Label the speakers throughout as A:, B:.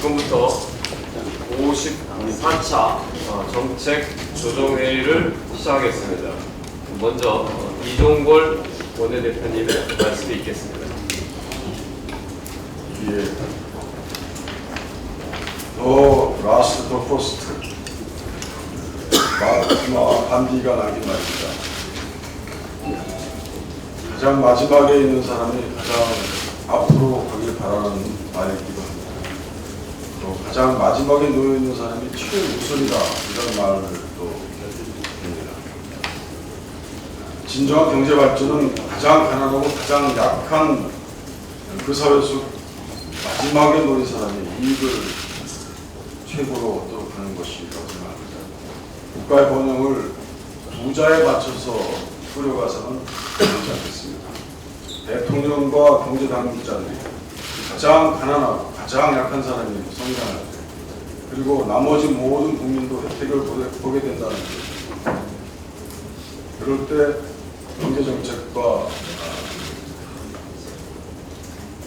A: 지금부터 54차 정책 조정회의를 시작하겠습니다. 먼저 이종걸 원내대표님의 말씀이 있겠습니다.
B: 예. 더 라스트 더 포스트 마지막 한디가 나긴 말입니다. 가장 마지막에 있는 사람이 가장 앞으로 가길 바라는 말이기도 합니다. 또 가장 마지막에 놓여 있는 사람이 최우선이다 이런 말을 또 합니다. 진정한 경제 발전은 가장 가난하고 가장 약한 그 사회 속 마지막에 놓인 사람이 이익을 최고로 얻도록 하는 것이라고 생각합니다. 국가의 번영을 부자에 맞춰서 꾸려가서는 되지 않겠습니다. 대통령과 경제당국자들이 가장 가난하고 가장 약한 사람이 성장할 때, 그리고 나머지 모든 국민도 혜택을 보게 된다는 것. 그럴 때 경제정책과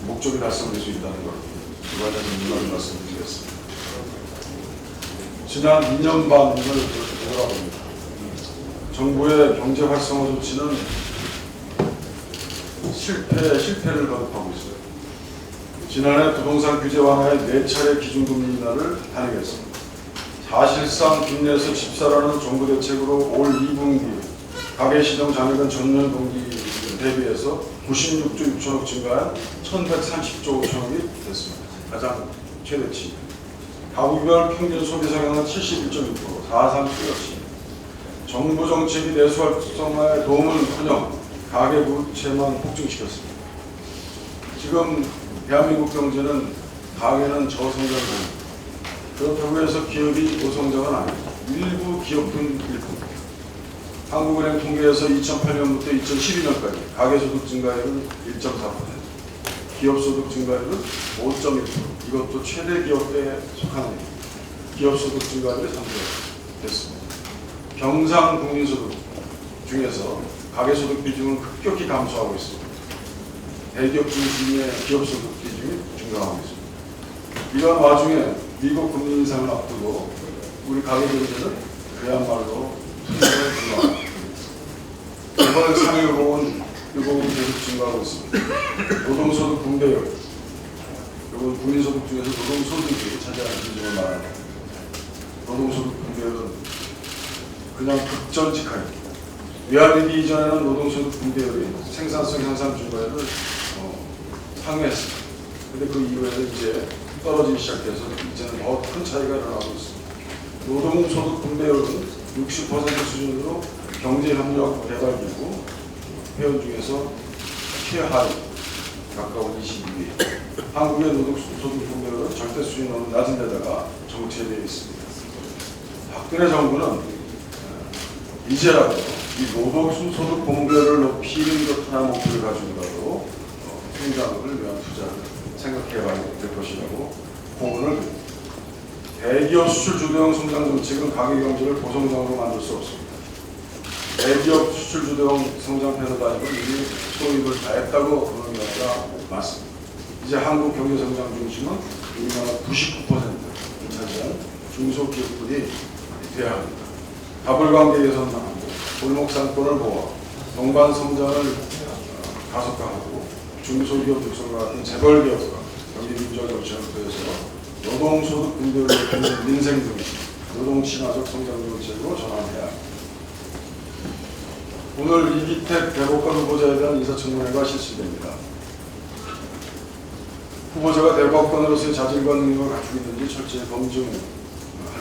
B: 목적이 달성될 수 있다는 걸 두 가지 문제를 말씀드리겠습니다. 지난 2년 반을 돌아봅니다. 정부의 경제 활성화 조치는 실패를 거듭하고 있어요. 지난해 부동산 규제 완화의 4차례 기준금리 인하를 단행했습니다. 사실상 빚내서 집 사라는 정부 대책으로 올 2분기 가계시정 잔액은 전년 동기 대비해서 96조 6천억 증가한 1130조 5천억이 됐습니다. 가장 최대치. 가구별 평균 소비 성향은 71.6%, 4.3% 역시 정부 정책이 내수 활성화에 도움을커녕 가계 부채만 폭증시켰습니다. 지금 대한민국 경제는 가계는 저성장입니다. 그렇다고 해서 기업이 고성장은 아닙니다. 일부 기업은 일뿐입니다. 한국은행 통계에서 2008년부터 2012년까지 가계소득 증가율은 1.4%, 기업소득 증가율은 5.1%, 이것도 최대 기업에 속하는 일입니다. 기업소득 증가율이 3% 됐습니다. 경상 국민소득 중에서 가계소득 비중은 급격히 감소하고 있습니다. 대기업 중심의 기업소득 비중이 증가하고 있습니다. 이런 와중에 미국 금리 인상을 앞두고 우리 가계경제는 그야말로 풍성을 불러합니다. 이번 상해로 온 유보금이 계속 증가하고 있습니다. 노동소득 분배율, 이건 국민소득 중에서 노동소득이 차지하는 비중을 말합니다. 노동소득 분배율은 그냥 극전직하입니다. 외환위기 이전에는 노동소득 분배율이 생산성 향상 증가율을 상회했습니다. 그런데 그 이후에는 이제 떨어지기 시작해서 이제는 더 큰 차이가 일어나고 있습니다. 노동소득 분배율은 60% 수준으로 경제협력개발기구 회원 중에서 최하위, 가까운 22위. 한국의 노동소득 분배율은 절대 수준으로 낮은 데다가 정체되어 있습니다. 박근혜 정부는 이제라도 이 노동소득 분배율을 높이는 것 하나 목표를 가지고라도 성장을 위한 투자를 생각해봐야 될 것이라고 공언을 드립니다. 대기업 수출 주도형 성장 정책은 가계경제를 고성장으로 만들 수 없습니다. 대기업 수출 주도형 성장 패러다임은 이미 소입을 다 했다고 보는 경우가 많습니다. 이제 한국 경제 성장 중심은 우리나라 99%를 차지한 중소기업들이 돼야 합니다. 가불관계 개선하고 골목 상권을 보호, 동반 성장을 가속화하고 중소기업 육성과 같은 재벌기업과 경기 민주화 정책을 통해서 노동소득 분배율을 높이는 민생 중심, 노동친화적 성장 정책으로 전환해야 합니다. 오늘 이기택 대법관 후보자에 대한 인사청문회가 실시됩니다. 후보자가 대법관으로서의 자질과 능력을 갖추고 있는지 철저히 검증할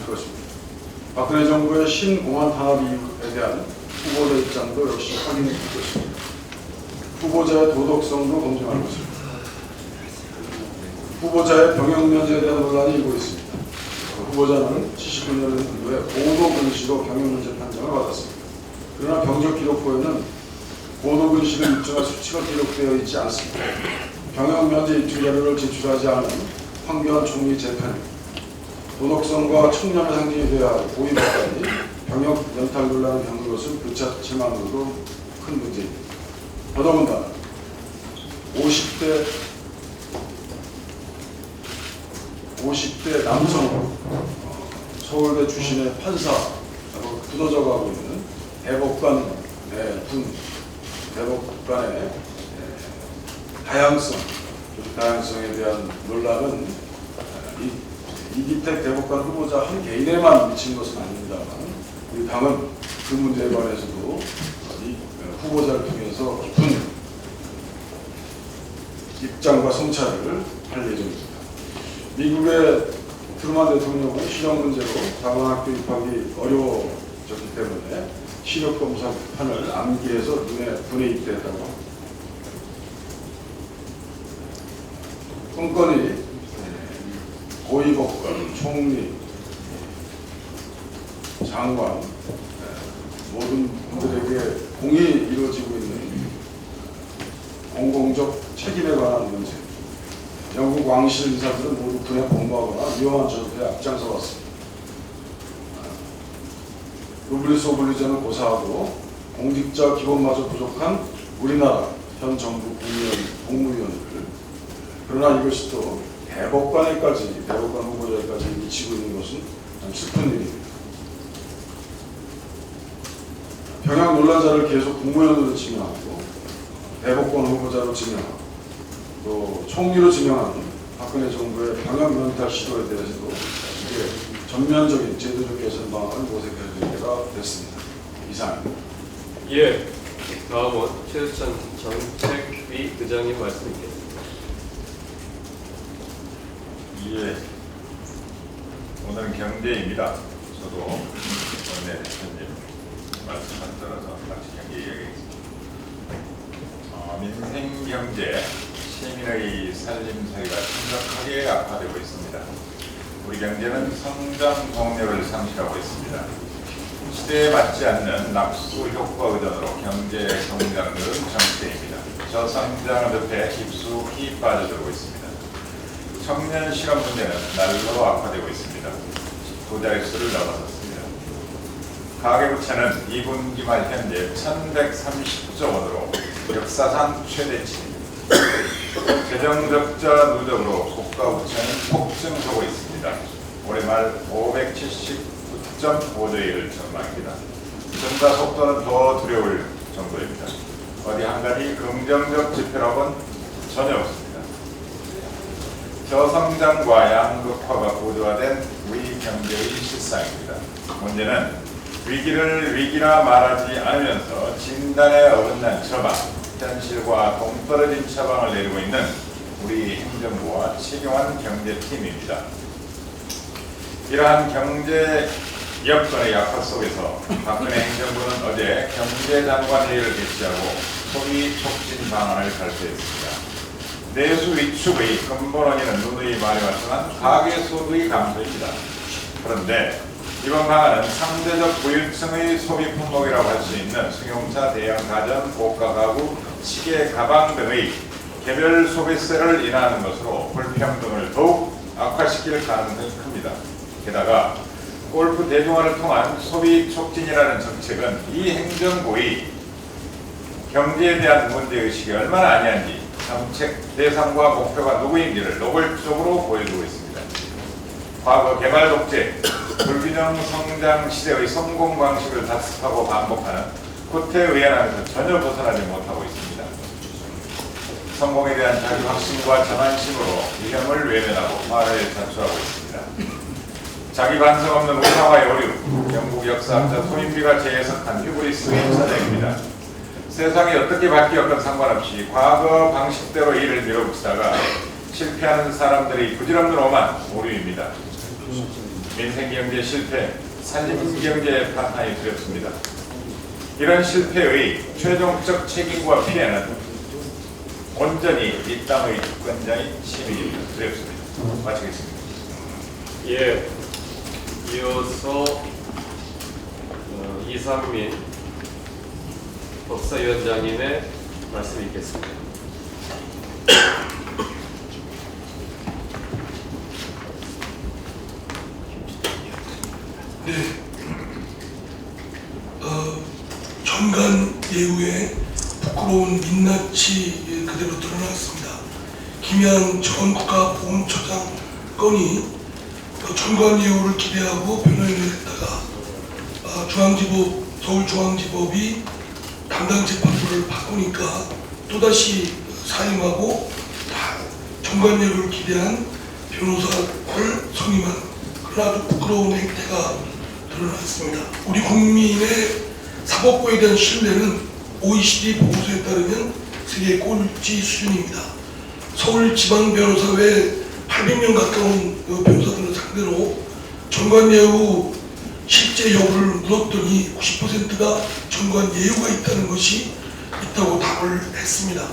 B: 것입니다. 박근혜 정부의 신공안 탄압 이유에 대한 후보자 입장도 역시 확인해 줄 것입니다. 후보자의 도덕성도 검증할 것입니다. 후보자의 병역 면제에 대한 논란이 일고 있습니다. 후보자는 79년 이후에 고도근시로 병역 면제 판정을 받았습니다. 그러나 병적 기록부에는 고도근시를 입증할 수치가 기록되어 있지 않습니다. 병역 면제 입증 자료를 제출하지 않은 황교안 총리 재판입니다. 도덕성과 청렴의 상징이 되어야 할 고위법관이 병역 연탈 논란을 겪는 것은 그 자체만으로도 큰 문제입니다. 더더군다나 50대 50대 남성 서울대 출신의 판사로 굳어져 가고 있는 대법관의 대법관의 다양성, 조직 다양성에 대한 논란은 이기택 대법관 후보자 한 개인에만 미친 것은 아닙니다만 우리 당은 그 문제에 관해서도 이 후보자를 통해서 깊은 입장과 성찰을 할 예정입니다. 미국의 트루만 대통령은 실형 문제로 다문학교 입학이 어려워졌기 때문에 시력검사 판을 암기해서 눈에 분해 입대했다고 합니다. 끈끈이 고위법관, 총리, 장관 모든 분들에게 공이 이루어지고 있는 공공적 책임에 관한 문제, 영국 왕실 인사들은 모두 분에 공모하거나 위험한 전투에 앞장서 왔습니다. 루블리스 오블리제는 고사하고 공직자 기본마저 부족한 우리나라 현 정부 국무위원들, 그러나 이것이 또 대법관 후보자에까지 미치고 있는 것은 참 슬픈 일입니다. 평양 논란자를 계속 국무위원으로 지명하고 대법관 후보자로 지명하고 또 총리로 지명하는 박근혜 정부의 방역 면탈 시도에 대해서도 이게 전면적인 제도적 개선 방안을 모색해야 될 때가 됐습니다. 이상입니다.
A: 예, 다음은 최수찬 정책위 의장님 말씀 있겠습니다.
C: 예, 오늘은 경제입니다. 저도 원내 대표님 말씀을 들어서 같이 경제 이야기하겠습니다. 민생 경제, 시민의 살림살이가 심각하게 악화되고 있습니다. 우리 경제는 성장 동력을 상실하고 있습니다. 시대에 맞지 않는 낙수 효과 의존으로 경제 성장은 정체입니다. 저성장을 덮에 깊숙이 빠져들고 있습니다. 청년 실업 문제는 날로 악화되고 있습니다. 두 자릿수를 넘어섰습니다. 가계부채는 2분기 말 현재 1130조 원으로 역사상 최대치입니다. 재정적자 누적으로 국가부채는 폭증하고 있습니다. 올해 말 579.5조일 전망입니다. 증가 속도는 더 두려울 정도입니다. 어디 한 가지 긍정적 지표라고는 전혀 없습니다. 저성장과 양극화가 고도화된 우리 경제의 실상입니다. 문제는 위기를 위기라 말하지 않으면서 진단에 어긋난 처방, 현실과 동떨어진 처방을 내리고 있는 우리 행정부와 최경환 경제팀입니다. 이러한 경제 여건의 약화 속에서 박근혜 행정부는 어제 경제장관 회의를 개최하고 소비 촉진 방안을 발표했습니다. 내수 위축의 근본 원인은 누누이 말해왔지만 가계소득의 감소입니다. 그런데 이번 방안은 상대적 부유층의 소비 품목이라고 할 수 있는 승용차, 대형 가전, 고가 가구, 시계, 가방 등의 개별 소비세를 인하하는 것으로 불평등을 더욱 악화시킬 가능성이 큽니다. 게다가 골프 대중화를 통한 소비 촉진이라는 정책은 이 행정부의 경제에 대한 문제의식이 얼마나 아니한지 정책 대상과 목표가 누구인지를 노골적으로 보여주고 있습니다. 과거 개발 독재, 불균형 성장 시대의 성공 방식을 답습하고 반복하는 구태에 의연하면서 전혀 벗어나지 못하고 있습니다. 성공에 대한 자기 확신과 자만심으로 위험을 외면하고 화를 자초하고 있습니다. 자기 반성 없는 우상화의 오류, 영국 역사학자 손인비가 재해석한 휴브리스의 전형입니다. 세상이 어떻게 바뀌었건 상관없이 과거 방식대로 일을 밀어붙이다가 실패하는 사람들이 부질없는 오만 오류입니다. 민생경제 실패, 산림경제 파탄이 두렵습니다. 이런 실패의 최종적 책임과 피해는 온전히 이 땅의 주권자인 시민입니다. 두렵습니다. 마치겠습니다.
A: 예, 이어서 이상민 법사위원장님의 말씀 있겠습니다.
D: 네, 정관 예우의 부끄러운 민낯이 그대로 드러났습니다. 김양 전 국가보훈처장 건이 전관예우를 기대하고 변호인을 했다가 서울중앙지법이 담당 재판부를 바꾸니까 또다시 사임하고 전관예우를 기대한 변호사를 선임한 그런 아주 부끄러운 행태가 드러났습니다. 우리 국민의 사법부에 대한 신뢰는 OECD 보고서에 따르면 세계 꼴찌 수준입니다. 서울지방변호사회 800명 가까운 변호사들을 상대로 전관예우 실제 여부를 물었더니 90%가 전관예우가 있다는 것이 있다고 답을 했습니다.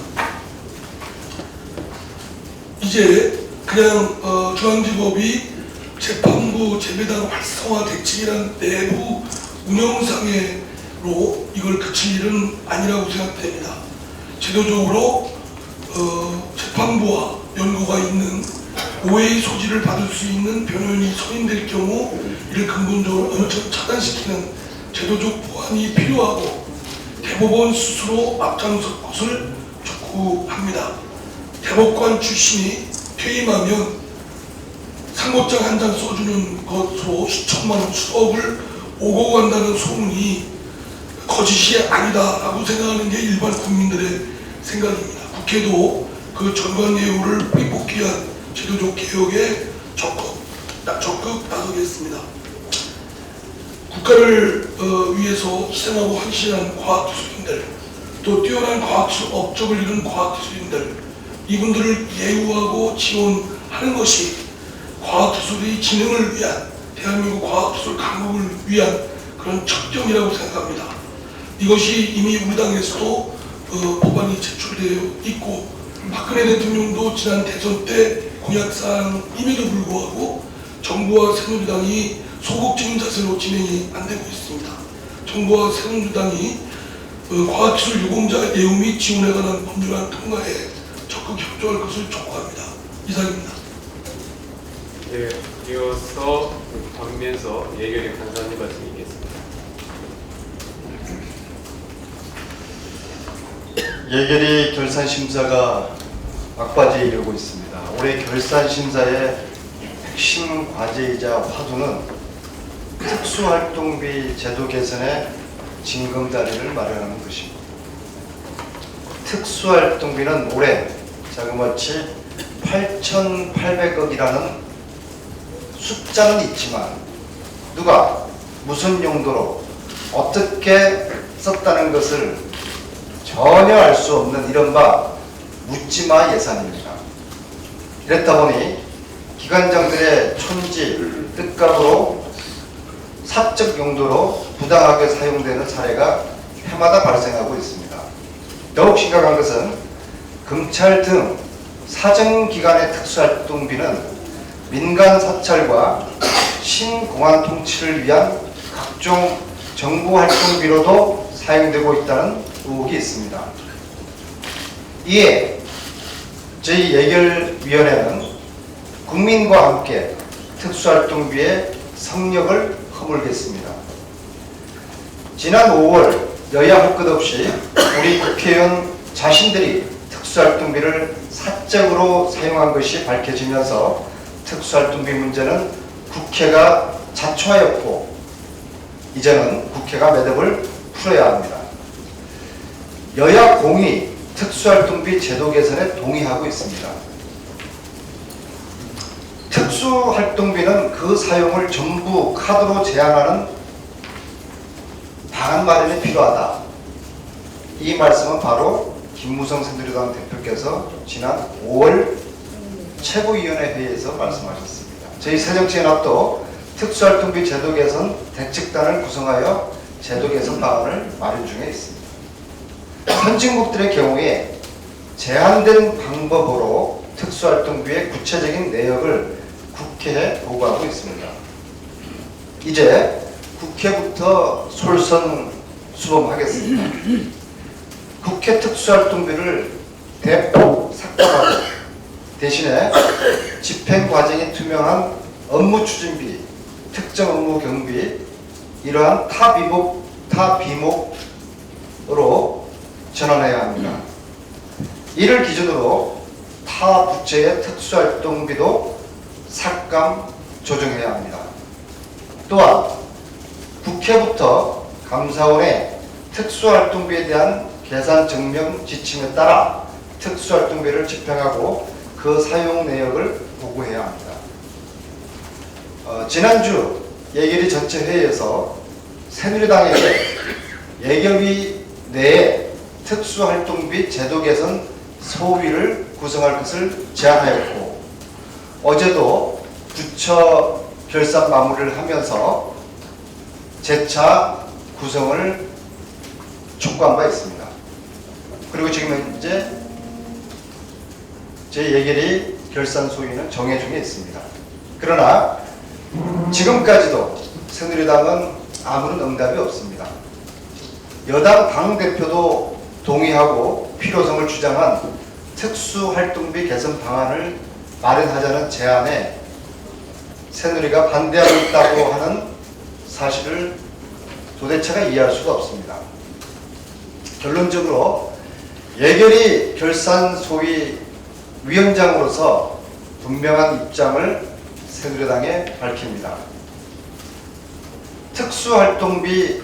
D: 이제 그냥 중앙지법이 재판부 재배당 활성화 대책이란 내부 운영상으로 이걸 그칠 일은 아니라고 생각됩니다. 제도적으로 재판부와 연고가 있는 오해의 소지를 받을 수 있는 변호인이 선임될 경우 이를 근본적으로 엄청 차단시키는 제도적 보완이 필요하고 대법원 스스로 앞장설 것을 촉구합니다. 대법관 출신이 퇴임하면 상고장 한 장 써주는 것으로 수천만 원, 수억을 오고 간다는 소문이 거짓이 아니다라고 생각하는 게 일반 국민들의 생각입니다. 국회도 그 전관예우를 회복하기 위한 제도적 개혁에 적극 나서겠습니다. 국가를 위해서 희생하고 헌신한 과학기술인들, 또 뛰어난 업적을 이룬 과학기술인들, 이분들을 예우하고 지원하는 것이 과학기술의 진흥을 위한, 대한민국 과학기술 강국을 위한 그런 척정이라고 생각합니다. 이것이 이미 우리 당에서도 법안이 제출되어 있고, 박근혜 대통령도 지난 대선 때 공약사항임에도 불구하고 정부와 새누리당이 소극적인 자세로 진행이 안 되고 있습니다. 정부와 새누리당이 과학기술 유공자 예우 및 지원에 관한 법률안 통과에 적극 협조할 것을 촉구합니다. 이상입니다.
A: 예, 이어서 박면서 예결위 간사님 말씀드리겠습니다.
E: 예결위 결산심사가 막바지에 이르고 있습니다. 올해 결산심사의 핵심 과제이자 화두는 특수활동비 제도 개선의 징검다리를 마련하는 것입니다. 특수활동비는 올해 자그마치 8,800억이라는 숫자는 있지만 누가 무슨 용도로 어떻게 썼다는 것을 전혀 알 수 없는 이른바 묻지마 예산입니다. 이렇다 보니 기관장들의 촌지, 뜻값으로 사적 용도로 부당하게 사용되는 사례가 해마다 발생하고 있습니다. 더욱 심각한 것은 검찰 등 사정기관의 특수활동비는 민간 사찰과 신공안 통치를 위한 각종 정부활동비로도 사용되고 있다는 의혹이 있습니다. 이에 저희 예결위원회는 국민과 함께 특수활동비의 성역을 허물겠습니다. 지난 5월 여야 할 것 없이 우리 국회의원 자신들이 특수활동비를 사적으로 사용한 것이 밝혀지면서 특수활동비 문제는 국회가 자초하였고 이제는 국회가 매듭을 풀어야 합니다. 여야 공히 특수활동비 제도 개선에 동의하고 있습니다. 특수활동비는 그 사용을 전부 카드로 제한하는 방안 마련이 필요하다. 이 말씀은 바로 김무성 새누리당 대표께서 지난 5월 최고위원회 회의에서 말씀하셨습니다. 저희 새정치연합도 특수활동비 제도 개선 대책단을 구성하여 제도 개선 방안을 마련 중에 있습니다. 선진국들의 경우에 제한된 방법으로 특수활동비의 구체적인 내역을 국회에 보고하고 있습니다. 이제 국회부터 솔선수범하겠습니다. 국회 특수활동비를 대폭 삭감하고 대신에 집행 과정이 투명한 업무 추진비, 특정 업무 경비, 이러한 타 비목으로 전환해야 합니다. 이를 기준으로 타 부처의 특수활동비도 삭감, 조정해야 합니다. 또한 국회부터 감사원의 특수활동비에 대한 계산 증명 지침에 따라 특수활동비를 집행하고 그 사용 내역을 보고해야 합니다. 지난주 예결위 전체 회의에서 새누리당에게 예결위 내에 특수활동비 제도 개선 소위를 구성할 것을 제안하였고, 어제도 부처 결산 마무리를 하면서 재차 구성을 촉구한 바 있습니다. 그리고 지금 현재 제 예결위 결산 소위는 정해 중에 있습니다. 그러나 지금까지도 새누리당은 아무런 응답이 없습니다. 여당 당대표도 동의하고 필요성을 주장한 특수활동비 개선 방안을 마련하자는 제안에 새누리가 반대하고 있다고 하는 사실을 도대체가 이해할 수가 없습니다. 결론적으로 예결위 결산 소위 위원장으로서 분명한 입장을 새누리당에 밝힙니다. 특수활동비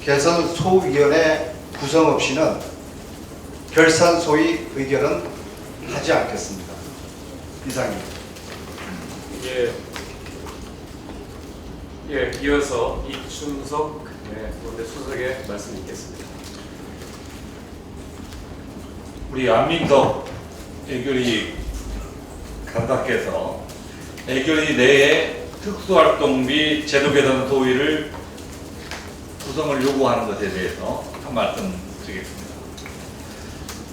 E: 개선 소위원회 구성 없이는 결산 소위 의결은 하지 않겠습니다. 이상입니다.
A: 이어서 이춘석 원내수석의 말씀 있겠습니다.
F: 우리 안민석 예결위 간사께서 예결위 내에 특수활동비 제도 개선 소위를 구성을 요구하는 것에 대해서 한 말씀 드리겠습니다.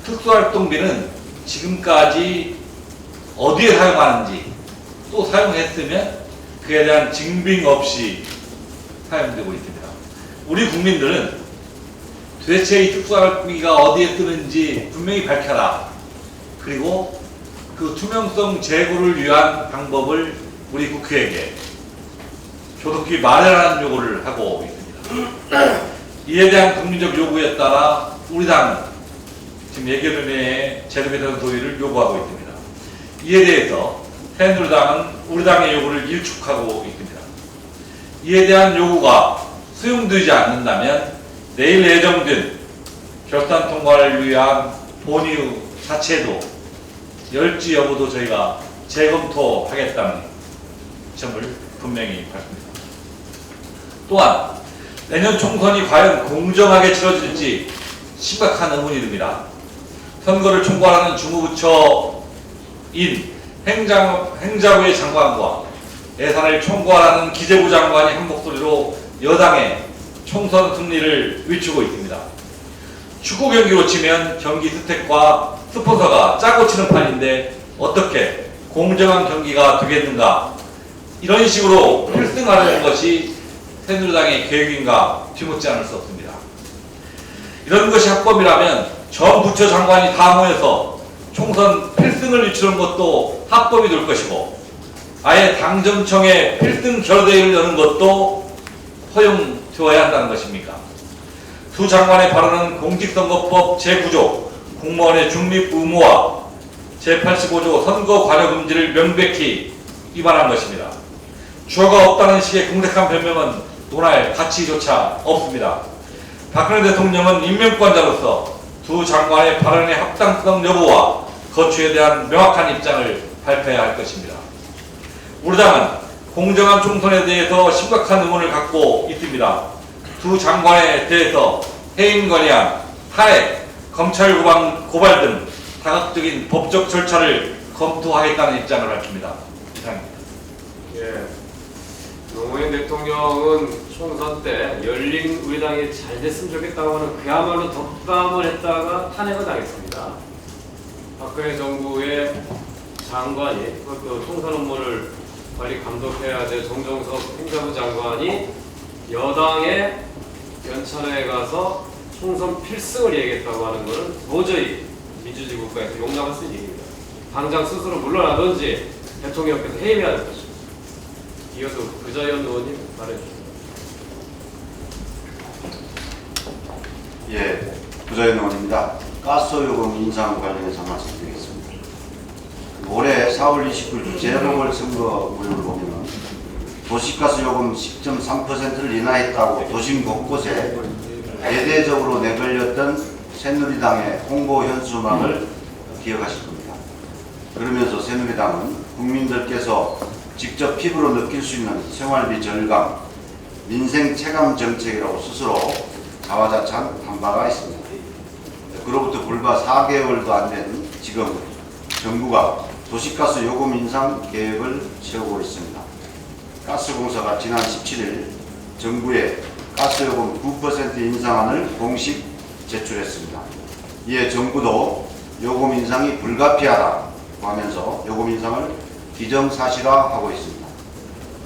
F: 특수활동비는 지금까지 어디에 사용하는지, 또 사용했으면 그에 대한 증빙 없이 사용되고 있습니다. 우리 국민들은 도대체 이 특수활동비가 어디에 쓰는지 분명히 밝혀라. 그리고 그 투명성 제고를 위한 방법을 우리 국회에게 조속히 마련하는 요구를 하고 있습니다. 이에 대한 국민적 요구에 따라 우리 당은 지금 예결위 내에 제도 개선 소위를 요구하고 있습니다. 이에 대해서 새누리당은 우리 당의 요구를 일축하고 있습니다. 이에 대한 요구가 수용되지 않는다면 내일 예정된 결산 통과를 위한 본의 자체도 열지 여부도 저희가 재검토하겠다는 점을 분명히 밝힙니다. 또한 내년 총선이 과연 공정하게 치러질지 심각한 의문이 듭니다. 선거를 총괄하는 주무부처인 행자부의 장관과 예산을 총괄하는 기재부 장관이 한 목소리로 여당의 총선 승리를 외치고 있습니다. 축구 경기로 치면 경기 스택과 스폰서가 짜고 치는 판인데 어떻게 공정한 경기가 되겠는가? 이런 식으로 필승하려는 것이 새누리당의 계획인가 뒤묻지 않을 수 없습니다. 이런 것이 합법이라면 전 부처 장관이 다 모여서 총선 필승을 외치는 것도 합법이 될 것이고, 아예 당정청에 필승 결대회를 여는 것도 허용되어야 한다는 것입니까? 두 장관의 발언은 공직선거법 제9조 공무원의 중립 의무와 제85조 선거 관여 금지를 명백히 위반한 것입니다. 주어가 없다는 식의 공색한 변명은 논할 가치조차 없습니다. 박근혜 대통령은 임명권자로서 두 장관의 발언의 합당성 여부와 거취에 대한 명확한 입장을 발표해야 할 것입니다. 우리 당은 공정한 총선에 대해서 심각한 의문을 갖고 있습니다. 두 장관에 대해서 해임 건의안, 탄핵, 검찰 고발 등 다각적인 법적 절차를 검토하겠다는 입장을 밝힙니다. 이상입니다.
A: 노무현 대통령은 총선 때 열린 우리 당이 잘 됐으면 좋겠다고 하는 그야말로 덕담을 했다가 탄핵을 당했습니다. 박근혜 정부의 장관이, 그것도 총선 업무를 관리 감독해야 될 정정석 행자부 장관이 여당의 연찬회에 가서 총선 필승을 얘기했다고 하는 것은 도저히 민주주의 국가에서 용납할 수 있는 일입니다. 당장 스스로 물러나든지 대통령께서 해임해야 될 것입니다. 이어서 그자연 의원님 말해주십시오.
G: 부자연 의원입니다. 가스 요금 인상 관련해서 말씀드리겠습니다. 올해 4월 29일 재보궐선거 모습을 보면 도시가스 요금 10.3%를 인하했다고 도심 곳곳에 대대적으로 내걸렸던 새누리당의 홍보 현수막을 기억하실 겁니다. 그러면서 새누리당은 국민들께서 직접 피부로 느낄 수 있는 생활비 절감, 민생 체감 정책이라고 스스로 자화자찬한 바가 있습니다. 그로부터 불과 4개월도 안 된 지금 정부가 도시가스 요금 인상 계획을 세우고 있습니다. 가스공사가 지난 17일 정부에 가스요금 9% 인상안을 공식 제출했습니다. 이에 정부도 요금 인상이 불가피하다고 하면서 요금 인상을 기정사실화하고 있습니다.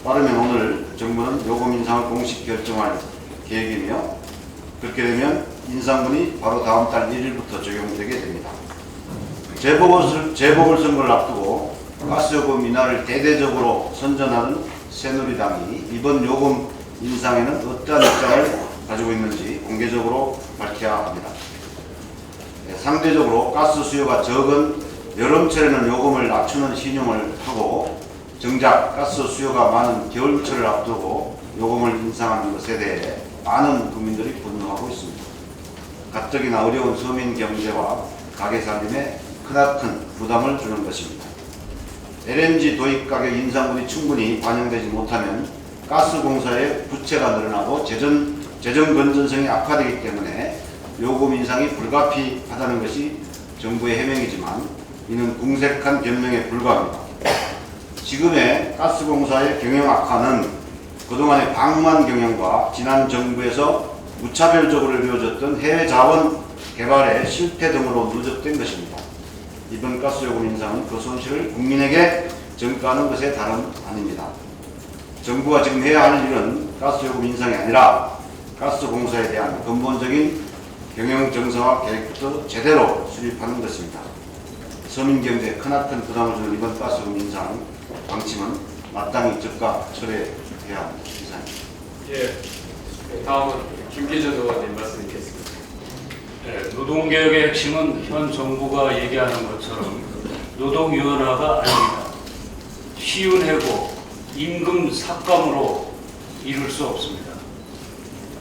G: 빠르면 오늘 정부는 요금 인상을 공식 결정할 계획이며 그렇게 되면 인상분이 바로 다음 달 1일부터 적용되게 됩니다. 재보궐선거를 앞두고 가스요금 인하를 대대적으로 선전하는 새누리당이 이번 요금 인상에는 어떠한 입장을 가지고 있는지 공개적으로 밝혀야 합니다. 상대적으로 가스 수요가 적은 여름철에는 요금을 낮추는 신용을 하고 정작 가스 수요가 많은 겨울철을 앞두고 요금을 인상하는 것에 대해 많은 국민들이 분노하고 있습니다. 가뜩이나 어려운 서민 경제와 가게 살림에 크나큰 부담을 주는 것입니다. LNG 도입 가격 인상분이 충분히 반영되지 못하면 가스공사의 부채가 늘어나고 재정 건전성이 악화되기 때문에 요금 인상이 불가피하다는 것이 정부의 해명이지만 이는 궁색한 변명에 불과합니다. 지금의 가스공사의 경영 악화는 그동안의 방만 경영과 지난 정부에서 무차별적으로 이루어졌던 해외 자원 개발의 실패 등으로 누적된 것입니다. 이번 가스요금 인상은 그 손실을 국민에게 전가하는 것에 다름 아닙니다. 정부가 지금 해야 할 일은 가스요금 인상이 아니라 가스공사에 대한 근본적인 경영 정상화 계획부터 제대로 수립하는 것입니다. 서민경제에 크나큰 부담을 주는 이번 가스요금 인상 방침은 마땅히 즉각 철회해야 합니다. 이상입니다.
A: 예, 다음은 김기준 의원님 말씀 드리겠습니다.
H: 네, 노동개혁의 핵심은 현 정부가 얘기하는 것처럼 노동유연화가 아닙니다. 쉬운 해고, 임금 삭감으로 이룰 수 없습니다.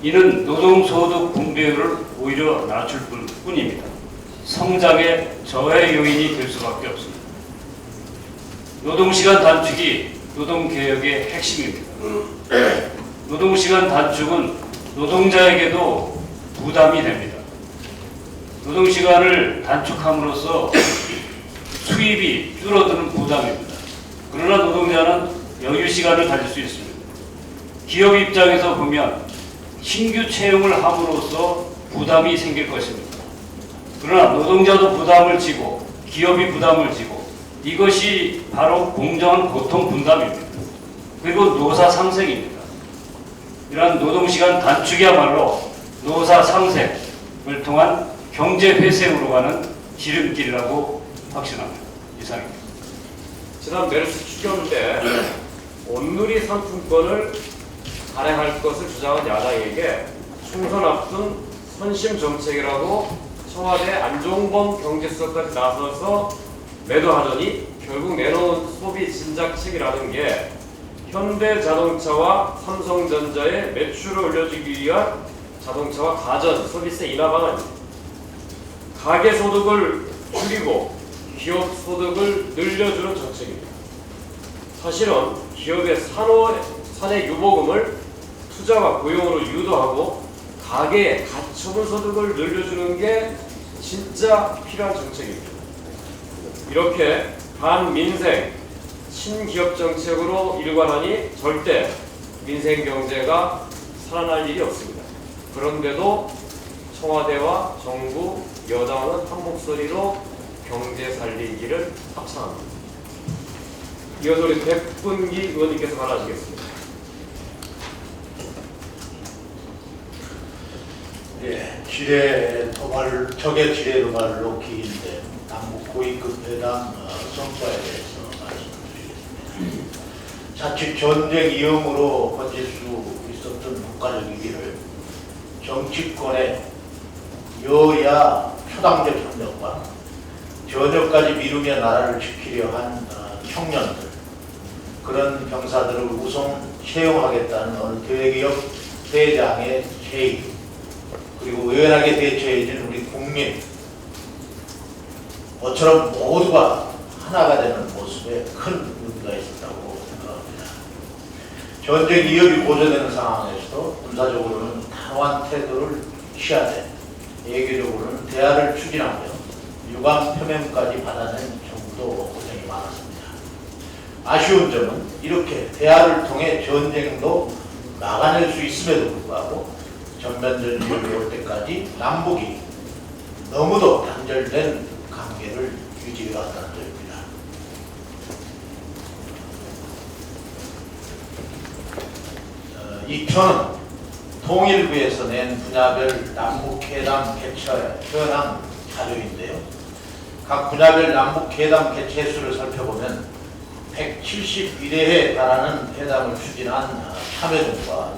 H: 이는 노동소득 분배율을 오히려 낮출 뿐입니다. 성장의 저해 요인이 될 수밖에 없습니다. 노동시간 단축이 노동개혁의 핵심입니다. 노동시간 단축은 노동자에게도 부담이 됩니다. 노동시간을 단축함으로써 수입이 줄어드는 부담입니다. 그러나 노동자는 여유시간을 가질 수 있습니다. 기업 입장에서 보면 신규 채용을 함으로써 부담이 생길 것입니다. 그러나 노동자도 부담을 지고 기업이 부담을 지고 이것이 바로 공정한 고통 분담입니다. 그리고 노사 상생입니다. 이러한 노동시간 단축이야말로 노사 상생을 통한 경제 회생으로 가는 지름길이라고 확신합니다. 이상입니다.
A: 지난 메르스 추경 때 온누리 상품권을 발행할 것을 주장한 야당에게 총선 앞둔 선심 정책이라고 청와대 안종범 경제수석까지 나서서 매도하더니 결국 내놓은 소비 진작책이라는 게 현대자동차와 삼성전자의 매출을 올려주기 위한 자동차와 가전 서비스 인하 방안입니다. 가계 소득을 줄이고 기업 소득을 늘려주는 정책입니다. 사실은 기업의 사내 유보금을 투자와 고용으로 유도하고 가계의 가처분 소득을 늘려주는 게 진짜 필요한 정책입니다. 이렇게 반민생, 친기업 정책으로 일관하니 절대 민생 경제가 살아날 일이 없습니다. 그런데도 청와대와 정부, 여당은 한 목소리로 경제 살리기를 합창합니다. 이어서 우리 백분기 의원님께서 말하시겠습니다.
I: 예, 적의 지뢰 도발로 기인된 남북 고위급 회담 성과에 대해서 말씀드리겠습니다. 자칫 전쟁 위험으로 번질 수 있었던 국가적 위기를 정치권의 여야 초당적 협력과 전역까지 미루며 나라를 지키려 한 청년들, 그런 병사들을 우선 채용하겠다는 어느 대기업 대장의 제의, 그리고 의연하게 대처해준 우리 국민, 모처럼 모두가 하나가 되는 모습에 큰 의미가 있었다고 생각합니다. 전쟁 위협이 고조되는 상황에서도 군사적으로는 단호한 태도를 취하되 외교적으로는 대화를 추진하며 유감 표명까지 받아낸 정부도 고생이 많았습니다. 아쉬운 점은 이렇게 대화를 통해 전쟁도 막아낼 수 있음에도 불구하고 전면전이 올 때까지 남북이 너무도 단절된 관계를 유지해왔다는 점입니다. 이 표는 통일부에서 낸 분야별 남북회담 개최 현황 자료인데요. 각 분야별 남북회담 개최 수를 살펴보면 171회에 달하는 회담을 추진한 참여정부와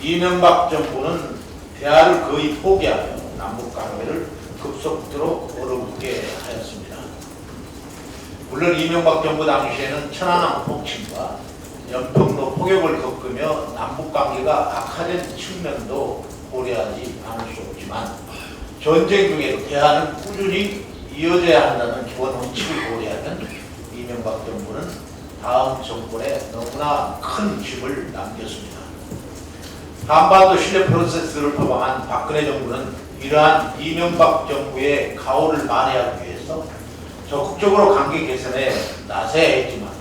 I: 이명박 정부는 대화를 거의 포기하며 남북관계를 급속도로 어렵게 하였습니다. 물론 이명박 정부 당시에는 천안함 폭침과 연평도 포격을 겪으며 남북관계가 악화된 측면도 고려하지 않을 수 없지만 전쟁 중에도 대화는 꾸준히 이어져야 한다는 기본 원칙을 고려하면 이명박 정부는 다음 정권에 너무나 큰 짐을 남겼습니다. 한반도 신뢰 프로세스를 표방한 박근혜 정부는 이러한 이명박 정부의 가오를 만회하기 위해서 적극적으로 관계 개선에 나서야 했지만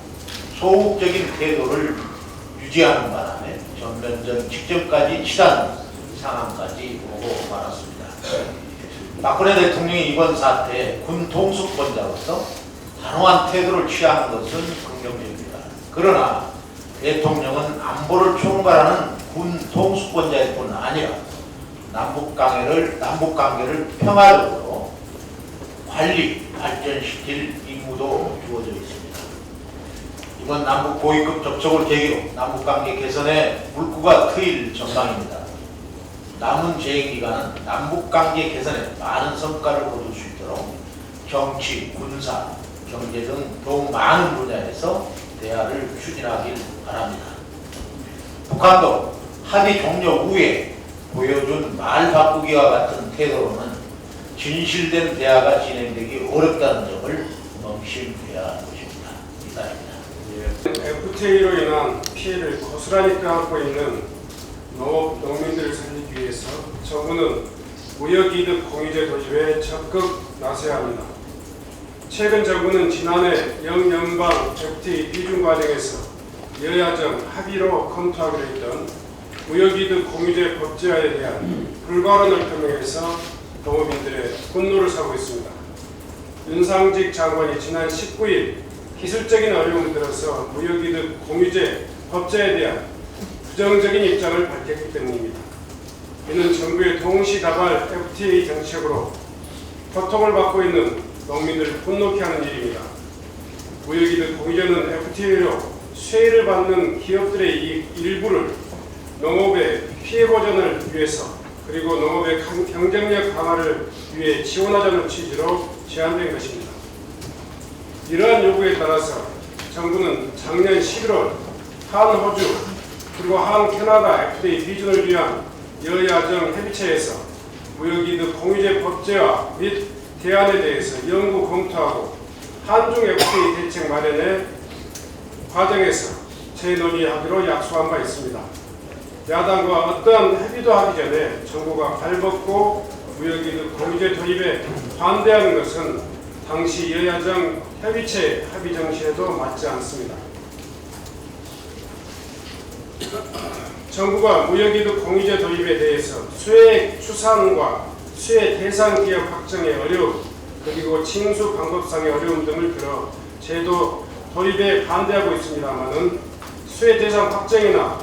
I: 소극적인 태도를 유지하는 바람에 전면전 직전까지 치닫는 상황까지 오고 말았습니다. 박근혜 대통령이 이번 사태에 군 통수권자로서 단호한 태도를 취하는 것은 긍정적입니다. 그러나 대통령은 안보를 총괄하는 군 통수권자일 뿐 아니라 남북관계를 평화적으로 관리, 발전시킬 임무도 주어져 있습니다. 이번 남북 고위급 접촉을 계기로 남북관계 개선에 물꼬가 트일 전망입니다. 남은 재임기간은 남북관계 개선에 많은 성과를 거둘 수 있도록 정치, 군사, 경제 등 더욱 많은 분야에서 대화를 추진하길 바랍니다. 북한도 합의 종료 후에 보여준 말 바꾸기와 같은 태도로는 진실된 대화가 진행되기 어렵다는 점을 명심해야 하는 것입니다. 이상입니다.
J: FTA로 인한 피해를 고스란히 껴안고 있는 농민들을 살리기 위해서 정부는 무역이득 공유제 도입에 적극 나서야 합니다. 최근 정부는 지난해 영연방 FTA 비준 과정에서 여야정 합의로 검토하기로 했던 무역이득 공유제 법제화에 대한 불발언을 표명해서 농업인들의 분노를 사고 있습니다. 윤상직 장관이 지난 19일 기술적인 어려움을 들어서 무역이득 공유제 법제에 대한 부정적인 입장을 밝혔기 때문입니다. 이는 정부의 동시다발 FTA 정책으로 고통을 받고 있는 농민들을 분노케 하는 일입니다. 무역이득 공유제는 FTA로 수혜를 받는 기업들의 일부를 농업의 피해 보전을 위해서 그리고 농업의 경쟁력 강화를 위해 지원하자는 취지로 제안된 것입니다. 이러한 요구에 따라서 정부는 작년 11월 한 호주 그리고 한 캐나다 FTA 비준을 위한 여야정 협의체에서 무역이득 공유제 법제화 및 대안에 대해서 연구 검토하고 한중 FTA 대책 마련의 과정에서 재논의하기로 약속한 바 있습니다. 야당과 어떠한 협의도 하기 전에 정부가 발벗고 무역이득 공유제 도입에 반대하는 것은 당시 여야정 협의체 합의 정신에도 맞지 않습니다. 정부가 무역이득 공유제 도입에 대해서 수혜액 추산과 수혜 대상 기업 확정의 어려움 그리고 징수 방법상의 어려움 등을 들어 제도 도입에 반대하고 있습니다만은 수혜 대상 확정이나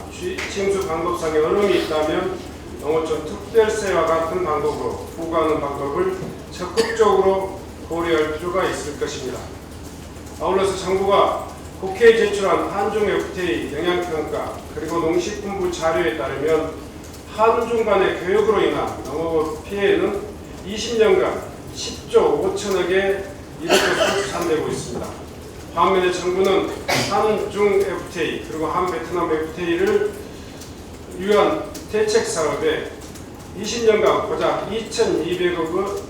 J: 징수 방법상의 어려움이 있다면 농어촌 특별세와 같은 방법으로 부과하는 방법을 적극적으로 고려할 필요가 있을 것입니다. 아울러서 정부가 국회에 제출한 한중 FTA 영향평가 그리고 농식품부 자료에 따르면 한중 간의 교역으로 인한 농업 피해는 20년간 10조 5천억의 이득을 산출되고 있습니다. 반면에 정부는 한중 FTA 그리고 한베트남 FTA를 위한 대책 사업에 20년간 고작 2,200억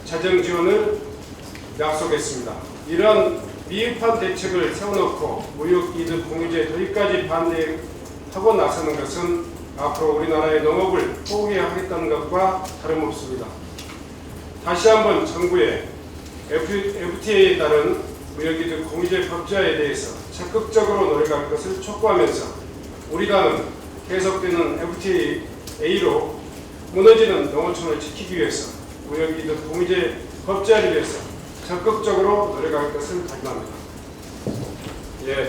J: 재정 지원을 약속했습니다. 이러한 미흡한 대책을 세워놓고 무역 이득 공유제 도입까지 반대하고 나서는 것은 앞으로 우리나라의 농업을 포기해야 하겠다는 것과 다름없습니다. 다시 한번 정부의 FTA에 따른 무역이득 공유제 법제화에 대해서 적극적으로 노력할 것을 촉구하면서 우리 당은 계속되는 FTA로 무너지는 농어촌을 지키기 위해서 무역이득 공유제 법제화를 위해서 적극적으로 노력할 것을 다짐합니다. 예,